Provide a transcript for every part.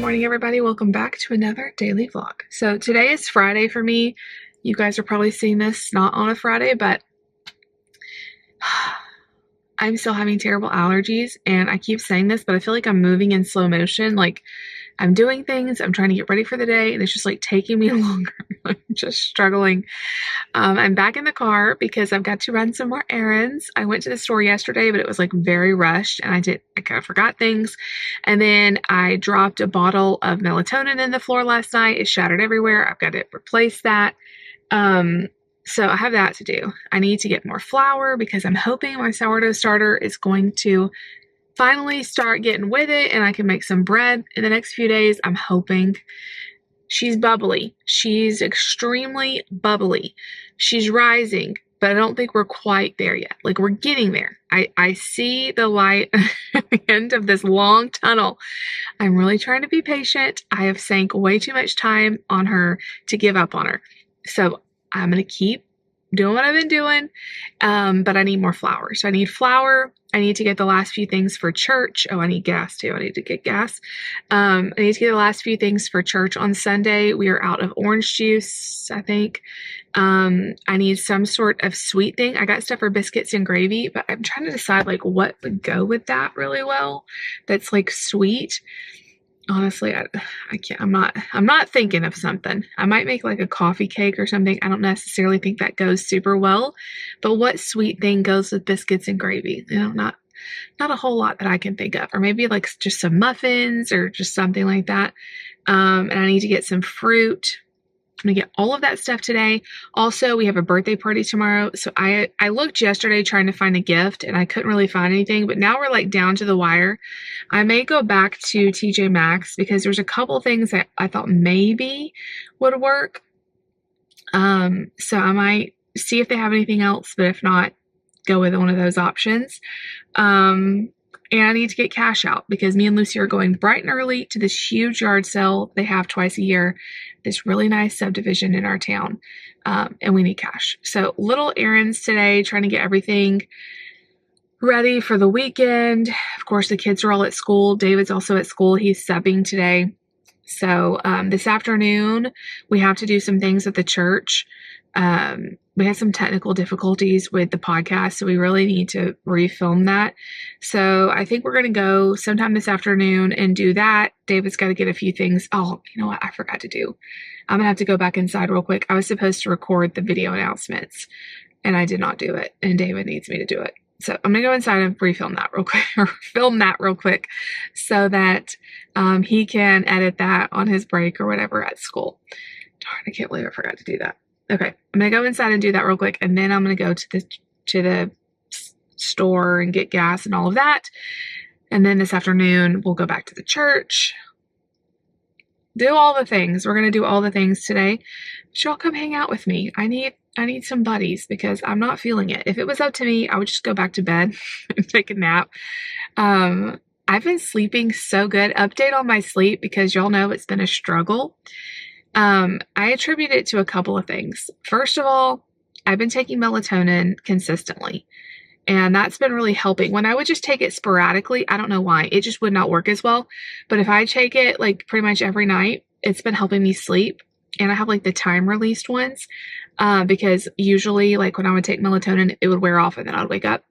morning, everybody. Welcome back to another daily vlog. So today is Friday for me. You guys are probably seeing this not on a Friday, but I'm still having terrible allergies, and I keep saying this, but I feel like I'm moving in slow motion. Like I'm doing things, I'm trying to get ready for the day, and it's just like taking me longer. I'm just struggling. I'm back in the car because I've got to run some more errands. I went to the store yesterday, but it was like very rushed, and I kind of forgot things. And then I dropped a bottle of melatonin in the floor last night. It shattered everywhere. I've got to replace that. So I have that to do. I need to get more flour because I'm hoping my sourdough starter is going to finally start getting with it and I can make some bread in the next few days. I'm hoping. She's bubbly. She's extremely bubbly. She's rising, but I don't think we're quite there yet. Like we're getting there. I see the light at the end of this long tunnel. I'm really trying to be patient. I have sank way too much time on her to give up on her. So I'm going to keep doing what I've been doing, but I need more flour. So I need flour. I need to get the last few things for church. Oh, I need gas too. I need to get gas. I need to get the last few things for church on Sunday. We are out of orange juice, I think. I need some sort of sweet thing. I got stuff for biscuits and gravy, but I'm trying to decide like what would go with that really well. That's like sweet. Honestly, I can't, I'm not thinking of something. I might make like a coffee cake or something. I don't necessarily think that goes super well, but what sweet thing goes with biscuits and gravy? You know, not a whole lot that I can think of, or maybe like just some muffins or just something like that. And I need to get some fruit. I'm gonna get all of that stuff today. Also, we have a birthday party tomorrow. So I looked yesterday trying to find a gift and I couldn't really find anything, but now we're like down to the wire. I may go back to TJ Maxx because there's a couple things that I thought maybe would work. So I might see if they have anything else, but if not, go with one of those options. And I need to get cash out because me and Lucy are going bright and early to this huge yard sale they have twice a year, this really nice subdivision in our town, and we need cash. So little errands today, trying to get everything ready for the weekend. Of course, the kids are all at school. David's also at school. He's subbing today. So this afternoon, we have to do some things at the church. We had some technical difficulties with the podcast, so we really need to refilm that. So I think we're going to go sometime this afternoon and do that. David's got to get a few things. Oh, you know what? I forgot to do. I'm going to have to go back inside real quick. I was supposed to record the video announcements, and I did not do it, and David needs me to do it. So I'm going to go inside and refilm that real quick, or film that real quick so that he can edit that on his break or whatever at school. Darn, I can't believe I forgot to do that. Okay, I'm going to go inside and do that real quick, and then I'm going to go to the store and get gas and all of that. And then this afternoon, we'll go back to the church. Do all the things. We're going to do all the things today. But y'all come hang out with me. I need some buddies because I'm not feeling it. If it was up to me, I would just go back to bed and take a nap. I've been sleeping so good. Update on my sleep because y'all know it's been a struggle. I attribute it to a couple of things. First of all, I've been taking melatonin consistently, and that's been really helping. When I would just take it sporadically, I don't know why, it just would not work as well. But if I take it like pretty much every night, it's been helping me sleep. And I have like the time released ones, because usually like when I would take melatonin, it would wear off and then I'd wake up.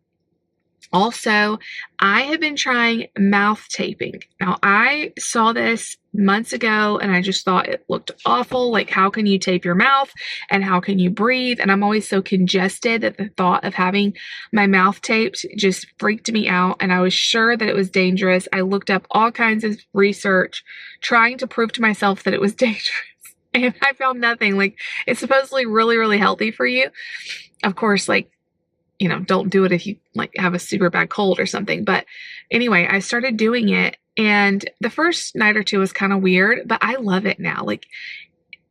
Also, I have been trying mouth taping. Now, I saw this months ago and I just thought it looked awful. Like, how can you tape your mouth and how can you breathe? And I'm always so congested that the thought of having my mouth taped just freaked me out. And I was sure that it was dangerous. I looked up all kinds of research trying to prove to myself that it was dangerous. And I found nothing. Like, it's supposedly really, really healthy for you. Of course, like, you know, don't do it if you like have a super bad cold or something. But anyway, I started doing it and the first night or two was kind of weird, but I love it now. Like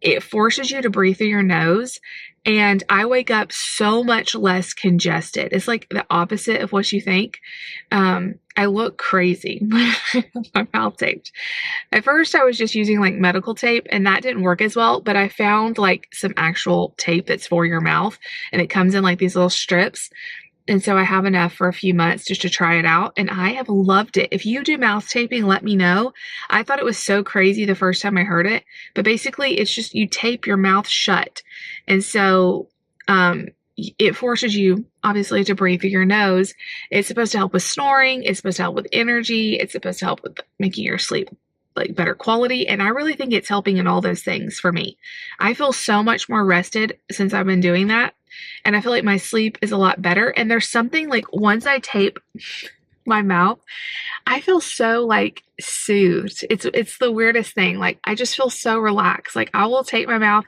it forces you to breathe through your nose and I wake up so much less congested. It's like the opposite of what you think. I look crazy with my mouth taped. At first I was just using like medical tape and that didn't work as well, but I found like some actual tape that's for your mouth and it comes in like these little strips. And so I have enough for a few months just to try it out. And I have loved it. If you do mouth taping, let me know. I thought it was so crazy the first time I heard it. But basically, it's just you tape your mouth shut. And so it forces you, obviously, to breathe through your nose. It's supposed to help with snoring. It's supposed to help with energy. It's supposed to help with making your sleep like better quality. And I really think it's helping in all those things for me. I feel so much more rested since I've been doing that. And I feel like my sleep is a lot better. And there's something like once I tape my mouth, I feel so like soothed. It's the weirdest thing. Like I just feel so relaxed. Like I will tape my mouth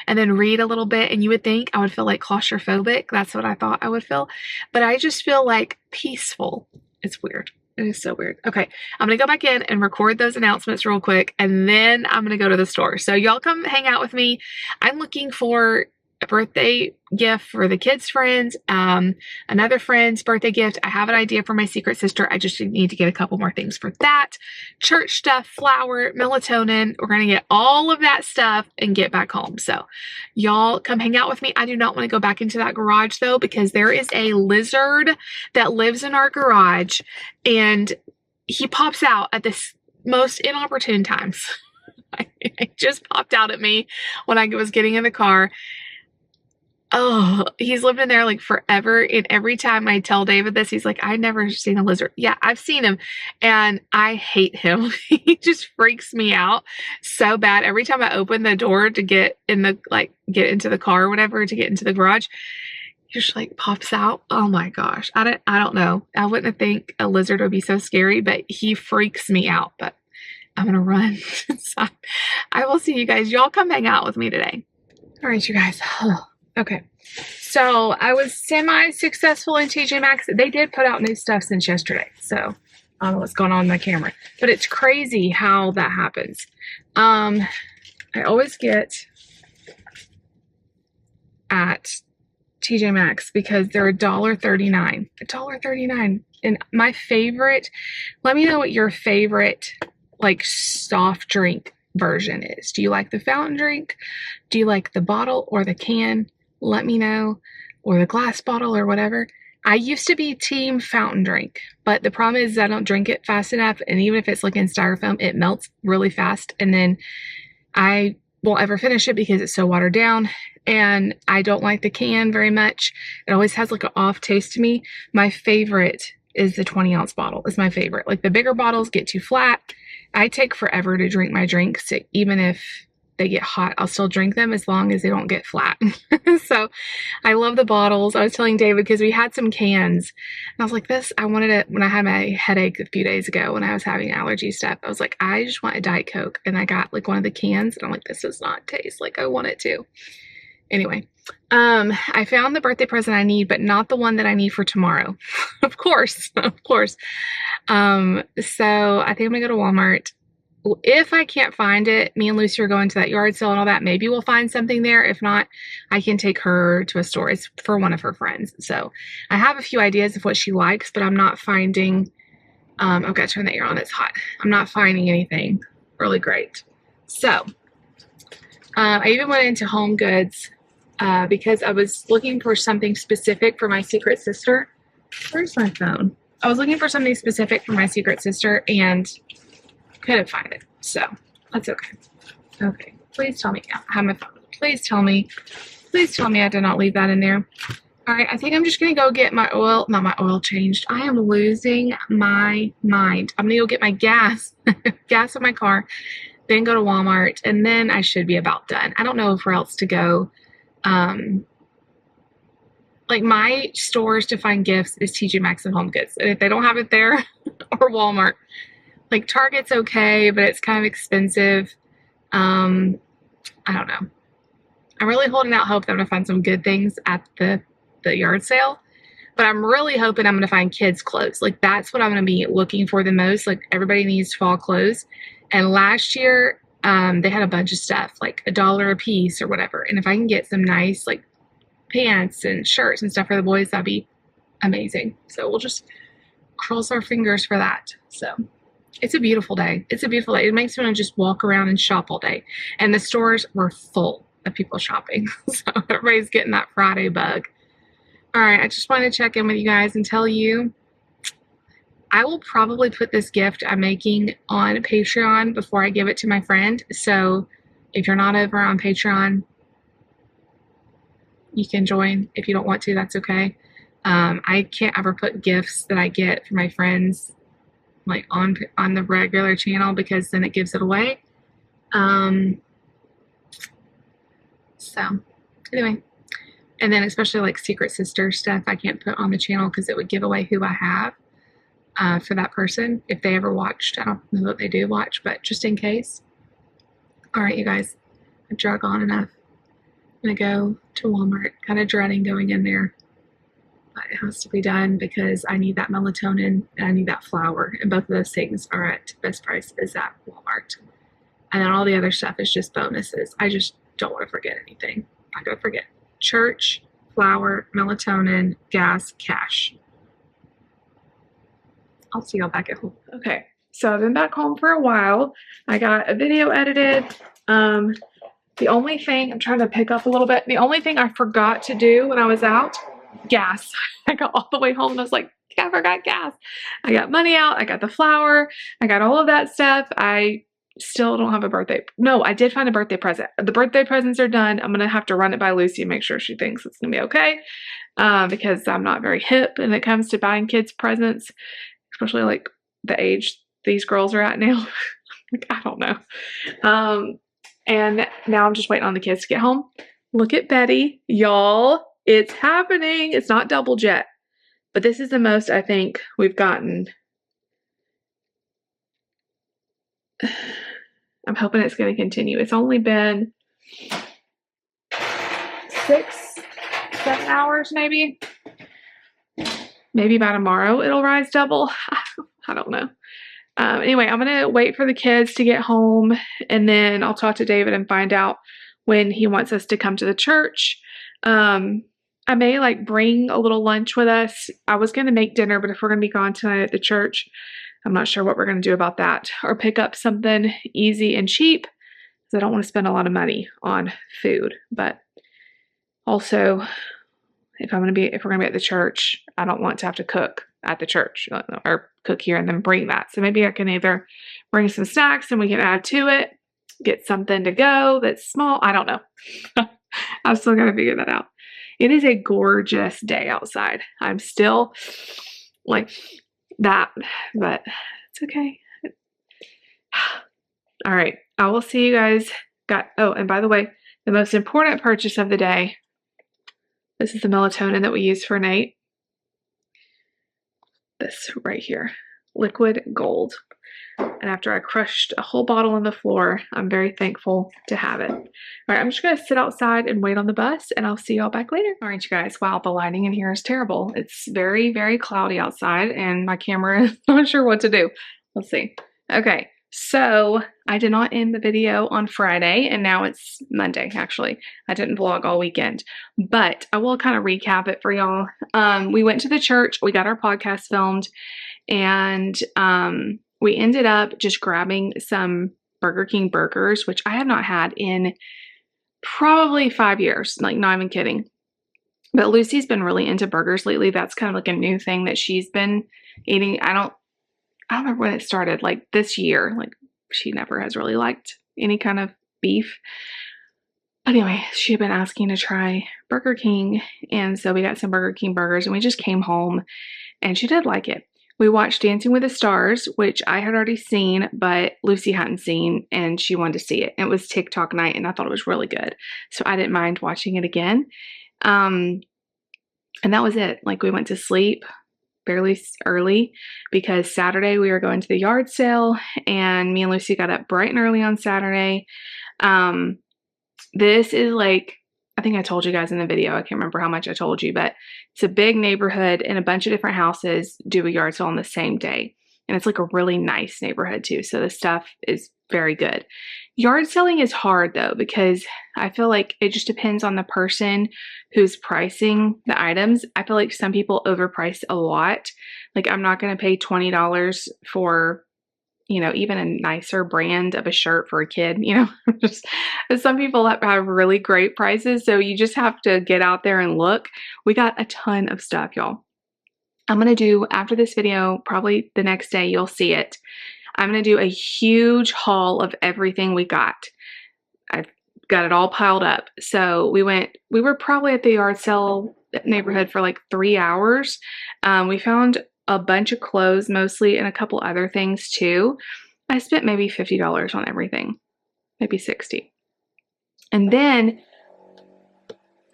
and then read a little bit, and you would think I would feel like claustrophobic. That's what I thought I would feel. But I just feel like peaceful. It's weird. It is so weird. Okay, I'm going to go back in and record those announcements real quick, and then I'm going to go to the store. So y'all come hang out with me. I'm looking for a birthday gift for the kids' friends, another friend's birthday gift. I have an idea for my secret sister. I just need to get a couple more things for that. Church stuff, flour, melatonin. We're going to get all of that stuff and get back home. So y'all come hang out with me. I do not want to go back into that garage though, because there is a lizard that lives in our garage and he pops out at the most inopportune times. It just popped out at me when I was getting in the car. Oh, he's lived in there like forever. And every time I tell David this, he's like, I've never seen a lizard. Yeah, I've seen him and I hate him. He just freaks me out so bad. Every time I open the door to get in the, get into the car or whatever, to get into the garage, he just like pops out. Oh my gosh. I don't know. I wouldn't think a lizard would be so scary, but he freaks me out. But I'm going to run. So I will see you guys. Y'all come hang out with me today. All right, you guys. Okay, so I was semi-successful in TJ Maxx. They did put out new stuff since yesterday, so I don't know what's going on with my camera, but it's crazy how that happens. I always get at TJ Maxx because they're $1.39. $1.39. And my favorite, let me know what your favorite like soft drink version is. Do you like the fountain drink? Do you like the bottle or the can? Let me know, or the glass bottle or whatever. I used to be team fountain drink, but the problem is I don't drink it fast enough. And even if it's like in styrofoam, it melts really fast. And then I won't ever finish it because it's so watered down. And I don't like the can very much. It always has like an off taste to me. My favorite is the 20-ounce bottle. It's my favorite. Like the bigger bottles get too flat. I take forever to drink my drinks. Even if they get hot, I'll still drink them as long as they don't get flat. So I love the bottles. I was telling David because we had some cans and I was like, I wanted it when I had my headache a few days ago when I was having allergy stuff. I was like, I just want a Diet Coke. And I got like one of the cans and I'm like, this does not taste like I want it to. Anyway, I found the birthday present I need, but not the one that I need for tomorrow. Of course. So I think I'm gonna go to Walmart. If I can't find it, me and Lucy are going to that yard sale and all that. Maybe we'll find something there. If not, I can take her to a store. It's for one of her friends. So I have a few ideas of what she likes, but I'm not finding, I've got to turn the air on. It's hot. I'm not finding anything really great. So I even went into Home Goods because I was looking for something specific for my secret sister. Where's my phone? I was looking for something specific for my secret sister and couldn't find it, so that's okay. Okay, please tell me. I have my phone. Please tell me I did not leave that in there. All right, I think I'm just gonna go get my oil, not my oil changed. I am losing my mind. I'm gonna go get my gas in my car, then go to Walmart, and then I should be about done. I don't know where else to go. Like my stores to find gifts is TJ Maxx and Home Goods, and if they don't have it there or Walmart. Like Target's okay, but it's kind of expensive. I don't know. I'm really holding out hope that I'm going to find some good things at the yard sale. But I'm really hoping I'm going to find kids' clothes. Like that's what I'm going to be looking for the most. Like everybody needs fall clothes. And last year, they had a bunch of stuff, like $1 a piece or whatever. And if I can get some nice like pants and shirts and stuff for the boys, that'd be amazing. So we'll just cross our fingers for that. So it's a beautiful day. It's a beautiful day. It makes me want to just walk around and shop all day. And the stores were full of people shopping. So everybody's getting that Friday bug. Alright, I just wanted to check in with you guys and tell you I will probably put this gift I'm making on Patreon before I give it to my friend. So if you're not over on Patreon, you can join. If you don't want to, that's okay. I can't ever put gifts that I get from my friends like on the regular channel because then it gives it away. So anyway, and then especially like Secret Sister stuff I can't put on the channel because it would give away who I have for that person if they ever watched. I don't know that they do watch, but just in case. All right, you guys, I've drug on enough. I'm gonna go to Walmart, kind of dreading going in there. But it has to be done because I need that melatonin and I need that flour. And both of those things are at best price is at Walmart. And then all the other stuff is just bonuses. I just don't want to forget anything. I'm not going to forget. Church, flour, melatonin, gas, cash. I'll see y'all back at home. Okay, so I've been back home for a while. I got a video edited. The only thing, I'm trying to pick up a little bit. The only thing I forgot to do when I was out, gas. I got all the way home and I was like, I forgot gas. I got money out. I got the flour. I got all of that stuff. I still don't have a birthday. No, I did find a birthday present. The birthday presents are done. I'm going to have to run it by Lucy and make sure she thinks it's going to be okay. Because I'm not very hip when it comes to buying kids presents, especially like the age these girls are at now. Like, I don't know. And now I'm just waiting on the kids to get home. Look at Betty. Y'all, it's happening. It's not double jet. But this is the most I think we've gotten. I'm hoping it's going to continue. It's only been 6, 7 hours maybe. Maybe by tomorrow it'll rise double. I don't know. Anyway, I'm going to wait for the kids to get home and then I'll talk to David and find out when he wants us to come to the church. I may like bring a little lunch with us. I was going to make dinner, but if we're going to be gone tonight at the church, I'm not sure what we're going to do about that. Or pick up something easy and cheap because I don't want to spend a lot of money on food. But also, if we're going to be at the church, I don't want to have to cook at the church or cook here and then bring that. So maybe I can either bring some snacks and we can add to it, get something to go that's small. I don't know. I've still got to figure that out. It is a gorgeous day outside. I'm still like that, but it's okay. All right. I will see you guys. Oh, and by the way, the most important purchase of the day. This is the melatonin that we use for Nate. This right here, liquid gold. And after I crushed a whole bottle on the floor, I'm very thankful to have it. All right, I'm just gonna sit outside and wait on the bus and I'll see y'all back later. All right, you guys, wow, the lighting in here is terrible. It's very, very cloudy outside and my camera is not sure what to do. Let's see. Okay, so I did not end the video on Friday and now it's Monday, actually. I didn't vlog all weekend, but I will kind of recap it for y'all. We went to the church, we got our podcast filmed, and we ended up just grabbing some Burger King burgers, which I have not had in probably 5 years, like not even kidding. But Lucy's been really into burgers lately. That's kind of like a new thing that she's been eating. I don't remember when it started, like this year. Like she never has really liked any kind of beef. Anyway, she had been asking to try Burger King, and so we got some Burger King burgers and we just came home and she did like it. We watched Dancing with the Stars, which I had already seen, but Lucy hadn't seen, and she wanted to see it. It was TikTok night, and I thought it was really good. So I didn't mind watching it again. And that was it. Like, we went to sleep fairly early because Saturday we were going to the yard sale, and me and Lucy got up bright and early on Saturday. This is like, I think I told you guys in the video, I can't remember how much I told you, but it's a big neighborhood and a bunch of different houses do a yard sale on the same day. And it's like a really nice neighborhood too. So the stuff is very good. Yard selling is hard though, because I feel like it just depends on the person who's pricing the items. I feel like some people overprice a lot. Like I'm not going to pay $20 for even a nicer brand of a shirt for a kid, just some people have really great prices. So you just have to get out there and look. We got a ton of stuff, y'all. I'm going to do, after this video, probably the next day, you'll see it. I'm going to do a huge haul of everything we got. I've got it all piled up. So we were probably at the yard sale neighborhood for like 3 hours. We found a bunch of clothes mostly and a couple other things too. I spent maybe $50 on everything, maybe 60. And then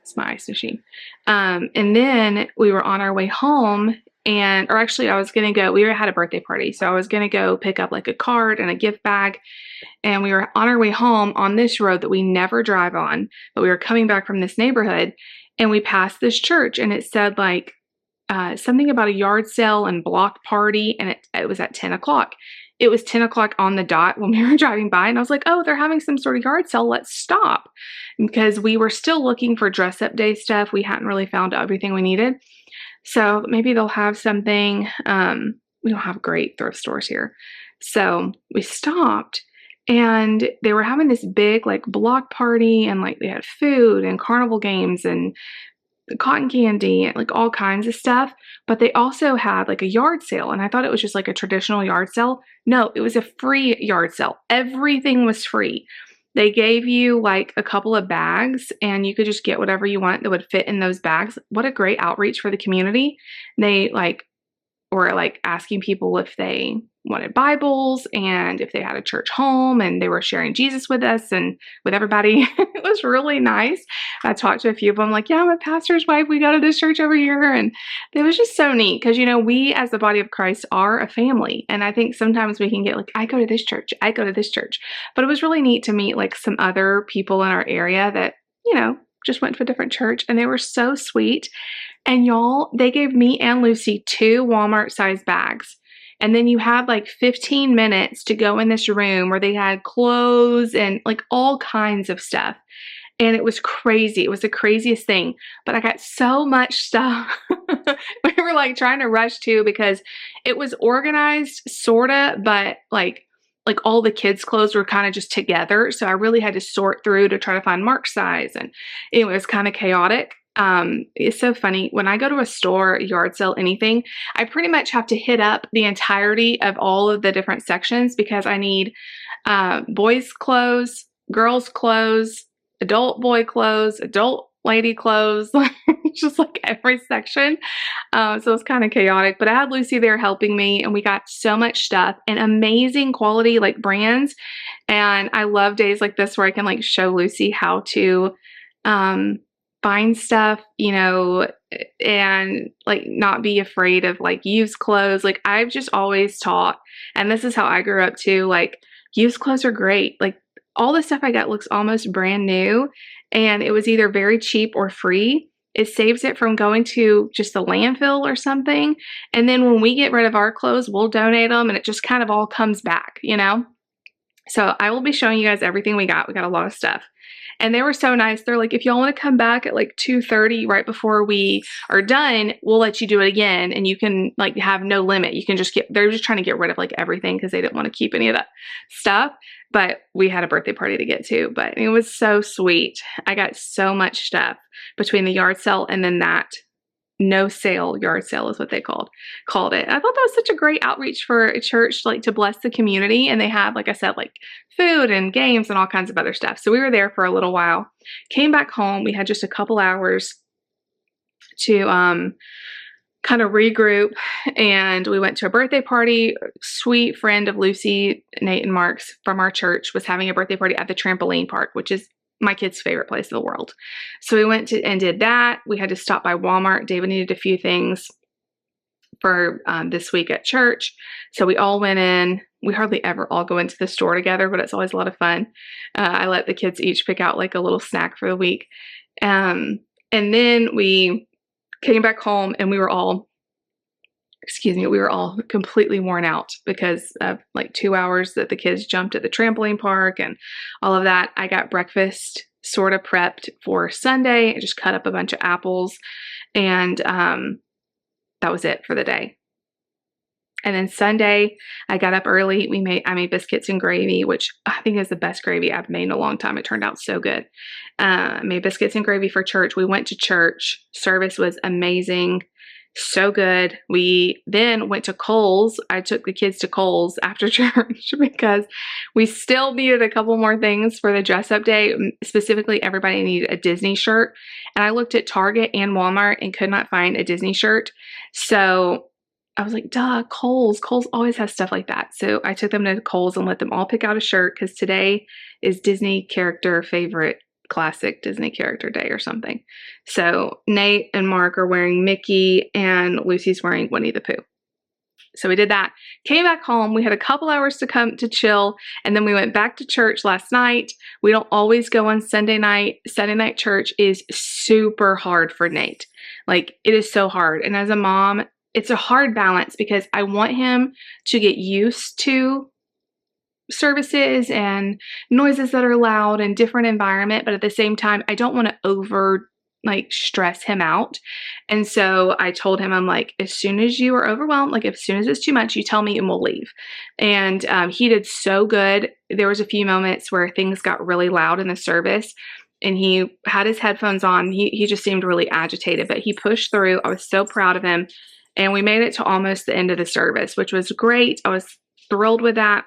it's my ice machine. And then we were on our way home, or actually I was going to go, we had a birthday party. So I was going to go pick up like a card and a gift bag. And we were on our way home on this road that we never drive on, but we were coming back from this neighborhood, and we passed this church, and it said like something about a yard sale and block party. And it was at 10 o'clock. It was 10 o'clock on the dot when we were driving by, and I was like, oh, they're having some sort of yard sale. Let's stop. Because we were still looking for dress up day stuff. We hadn't really found everything we needed. So maybe they'll have something. We don't have great thrift stores here. So we stopped, and they were having this big like block party, and like they had food and carnival games and cotton candy and like all kinds of stuff. But they also had like a yard sale, and I thought it was just like a traditional yard sale. No, it was a free yard sale. Everything was free. They gave you like a couple of bags, and you could just get whatever you want that would fit in those bags. What a great outreach for the community. They were like asking people if they wanted Bibles and if they had a church home, and they were sharing Jesus with us and with everybody. It was really nice. I talked to a few of them like, yeah, I'm a pastor's wife. We go to this church over here. And it was just so neat because, we as the body of Christ are a family. And I think sometimes we can get like, I go to this church, I go to this church. But it was really neat to meet like some other people in our area that, just went to a different church, and they were so sweet. And y'all, they gave me and Lucy 2 Walmart-sized bags. And then you had like 15 minutes to go in this room where they had clothes and like all kinds of stuff. And it was crazy. It was the craziest thing. But I got so much stuff. We were like trying to rush too because it was organized, sorta, but like all the kids' clothes were kind of just together. So I really had to sort through to try to find Mark's size. And it was kind of chaotic. It's so funny. When I go to a store, yard sale, anything, I pretty much have to hit up the entirety of all of the different sections because I need boys' clothes, girls' clothes, adult boy clothes, adult lady clothes, just like every section. So it's kind of chaotic, but I had Lucy there helping me, and we got so much stuff and amazing quality, like brands. And I love days like this where I can like show Lucy how to, find stuff, and like not be afraid of like used clothes. Like I've just always taught, and this is how I grew up too, like used clothes are great. Like all the stuff I got looks almost brand new, and it was either very cheap or free. It saves it from going to just the landfill or something. And then when we get rid of our clothes, we'll donate them, and it just kind of all comes back, So I will be showing you guys everything we got. We got a lot of stuff. And they were so nice. They're like, if y'all want to come back at like 2:30 right before we are done, we'll let you do it again. And you can like have no limit. You can just they're just trying to get rid of like everything because they didn't want to keep any of that stuff. But we had a birthday party to get to, but it was so sweet. I got so much stuff between the yard sale and then that no sale yard sale is what they called it. I thought that was such a great outreach for a church, like to bless the community. And they had, like I said, like food and games and all kinds of other stuff. So we were there for a little while, came back home. We had just a couple hours to kind of regroup, and we went to a birthday party. Sweet friend of Lucy, Nate and Mark's from our church was having a birthday party at the trampoline park, which is my kid's favorite place in the world. So we went to and did that. We had to stop by Walmart. David needed a few things for this week at church. So we all went in. We hardly ever all go into the store together, but it's always a lot of fun. I let the kids each pick out like a little snack for the week. And then we came back home, and we were all completely worn out because of like 2 hours that the kids jumped at the trampoline park and all of that. I got breakfast sort of prepped for Sunday. I just cut up a bunch of apples, and that was it for the day. And then Sunday, I got up early. I made biscuits and gravy, which I think is the best gravy I've made in a long time. It turned out so good. I made biscuits and gravy for church. We went to church. Service was amazing. So good. We then went to Kohl's. I took the kids to Kohl's after church because we still needed a couple more things for the dress up day. Specifically, everybody needed a Disney shirt. And I looked at Target and Walmart and could not find a Disney shirt. So I was like, duh, Kohl's. Kohl's always has stuff like that. So I took them to Kohl's and let them all pick out a shirt because today is Disney character favorite classic Disney character day or something. So Nate and Mark are wearing Mickey and Lucy's wearing Winnie the Pooh. So we did that, came back home. We had a couple hours to come to chill. And then we went back to church last night. We don't always go on Sunday night. Sunday night church is super hard for Nate. Like, it is so hard. And as a mom, it's a hard balance because I want him to get used to services and noises that are loud and different environment. But at the same time, I don't want to stress him out. And so I told him, I'm like, as soon as you are overwhelmed, like as soon as it's too much, you tell me and we'll leave. And he did so good. There was a few moments where things got really loud in the service and he had his headphones on. He just seemed really agitated, but he pushed through. I was so proud of him. And we made it to almost the end of the service, which was great. I was thrilled with that.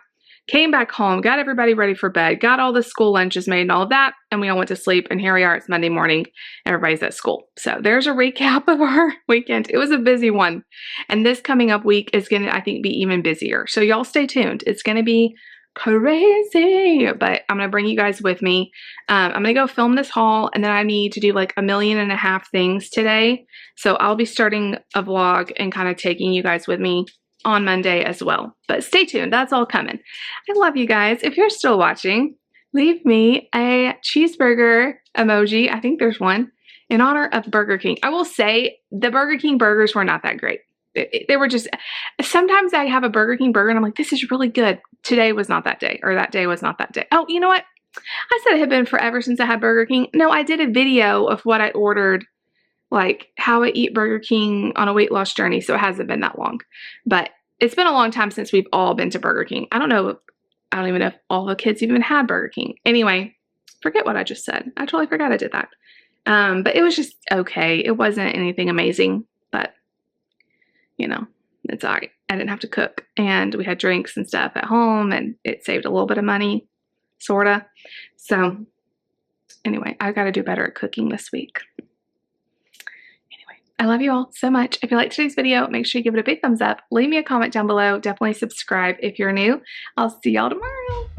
Came back home, got everybody ready for bed, got all the school lunches made and all of that, and we all went to sleep, and here we are, it's Monday morning, everybody's at school. So there's a recap of our weekend. It was a busy one, and this coming up week is going to, I think, be even busier. So y'all stay tuned. It's going to be crazy, but I'm going to bring you guys with me. I'm going to go film this haul, and then I need to do like 1.5 million things today. So I'll be starting a vlog and kind of taking you guys with me on Monday as well. But stay tuned. That's all coming. I love you guys. If you're still watching, leave me a cheeseburger emoji. I think there's one in honor of Burger King. I will say the Burger King burgers were not that great. They were just, sometimes I have a Burger King burger and I'm like, this is really good. Today was not that day, or that day was not that day. Oh, you know what? I said it had been forever since I had Burger King. No, I did a video of what I ordered, like how I eat Burger King on a weight loss journey. So it hasn't been that long, but it's been a long time since we've all been to Burger King. I don't even know if all the kids even had Burger King. Anyway, forget what I just said. I totally forgot I did that. But it was just okay. It wasn't anything amazing, but you know, it's all right. I didn't have to cook, and we had drinks and stuff at home, and it saved a little bit of money, sorta. So anyway, I got to do better at cooking this week. I love you all so much. If you liked today's video, make sure you give it a big thumbs up. Leave me a comment down below. Definitely subscribe if you're new. I'll see y'all tomorrow.